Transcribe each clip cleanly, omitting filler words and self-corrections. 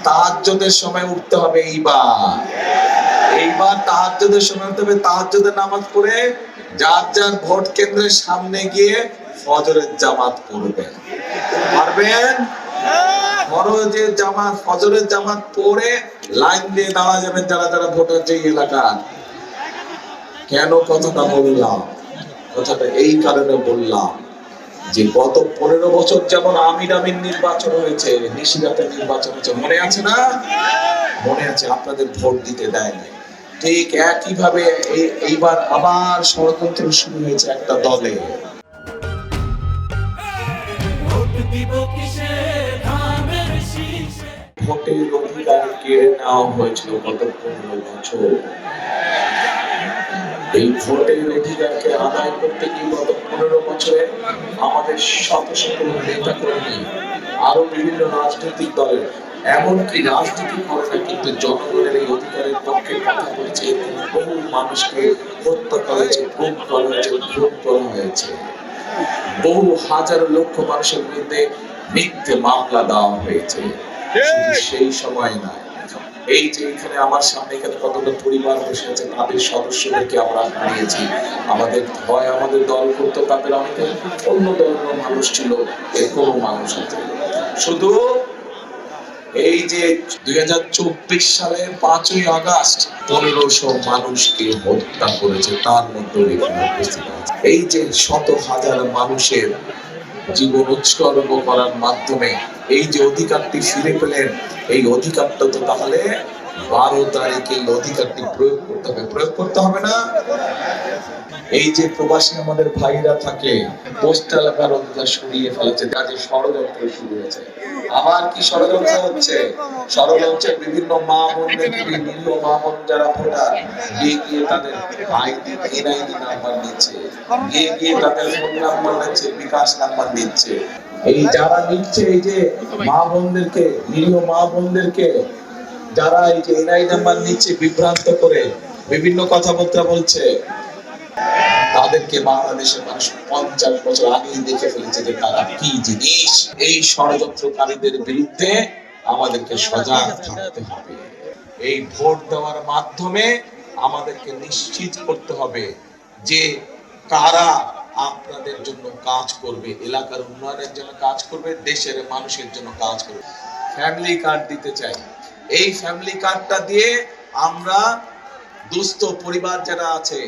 তাহাজ্জুদের সময় উঠতে হবে। এইবার তাহাজ্জুদের সময় উঠতে হবে। তাহাজ্জুদের নামাজ পড়ে যার যার ভোট কেন্দ্রের সামনে গিয়ে ফজরের জামাত পড়বেন। পারবেন? ফজরের জামাত পড়ে লাইন দিয়ে দাঁড়া যাবেন যারা যারা ভোট হচ্ছে এই এলাকার। কেন কথাটা বললাম? কথাটা এই কারণে বললাম যে গত 15 বছর যেমন আমির নির্বাচন হয়েছে, নিশিরাতের নির্বাচন হয়েছে, মনে আছে না? মনে আছে, আপনাদের ভোট দিতে দেয় নাই। ঠিক একইভাবে এইবার আবার ষড়যন্ত্র শুরু হয়েছে একটা দলে। ভোটের অধিকার কেড়ে নেওয়া হয়েছিল গত 15 বছর। এই ভোটের অধিকারকে আদায় করতে গিয়ে গত 15 বছরে আমাদের শত শত নেতা কর্মী, আরো বিভিন্ন রাজনৈতিক দলের, এমনকি রাজনীতি করে না কিন্তু জনগণের এই অধিকারের পক্ষে কথা বলেছে, বহু মানুষকে হত্যা করা হয়েছে, খুন করা হয়েছে, খুন করা হয়েছে, বহু হাজার লক্ষ মানুষের বিরুদ্ধে মিথ্যে মামলা দেওয়া হয়েছে। সেই সময় না, এই যে এখানে আমার সামনে এখানে কতগুলো পরিবার বসে আছে, তাদের সদস্যদেরকে আমরা হারিয়েছি। আমাদের ভয় আমাদের দল করতো, তাদের অনেকে অন্য দলের মানুষ ছিল, এর কোনো মানুষ আছে। শুধু এই যে 2024 সালের 5ই আগস্ট 1500 মানুষকে হত্যা করেছে, তার মধ্যে এই যে শত হাজার মানুষের জীবন উৎসর্গ করার মাধ্যমে এই যে অধিকারটি ফিরে পেলেন, এই অধিকারটা তো তাহলে 12 তারিখে এই অধিকারটি প্রয়োগ করতে হবে না? এই যে প্রবাসী আমাদের ভাইরা থাকে, পোস্টাল ব্যালটটা সরিয়ে ফেলেছে, কাজে ষড়যন্ত্র শুরু হয়েছে। আবার কি ষড়যন্ত্র হচ্ছে? ষড়যন্ত্রের বিভিন্ন মা বোনদের, নিরীহ মা বোন যারা ভোটার, গিয়ে তাদের আইডি এনআইডি নাম্বার নিচ্ছে, গিয়ে তাদের ফোন নাম্বার নিচ্ছে, বিকাশ নাম্বার নিচ্ছে। এই যারা নিচ্ছে, এই যে মা বোনদেরকে, নিরীহ মা বোনদেরকে যারা এই যে এনআইডি নাম্বার নিচ্ছে বিভ্রান্ত করে বিভিন্ন কথাবার্তা বলছে, তাদেরকে বাংলাদেশের মানুষ 50 বছর আগেই দেখে ফেলেছে যে তারা কি জিনিস। এই ষড়যন্ত্রকারীদের বিরুদ্ধে আমাদেরকে সজাগ থাকতে হবে। এই ভোট দেওয়ার মাধ্যমে আমাদেরকে নিশ্চিত করতে হবে যে কারা আপনাদের জন্য কাজ করবে, এলাকার উন্নয়নের জন্য কাজ করবে, দেশের মানুষের জন্য কাজ করবে। ফ্যামিলি কার্ড দিতে চাই। এই ফ্যামিলি কার্ডটা দিয়ে আমরা দুস্থ পরিবার যারা আছে,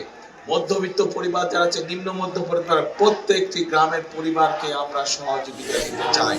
মধ্যবিত্ত পরিবার যারা আছে, নিম্ন মধ্য পরিবার, প্রত্যেকটি গ্রামের পরিবারকে আমরা সহযোগিতা দিতে চাই।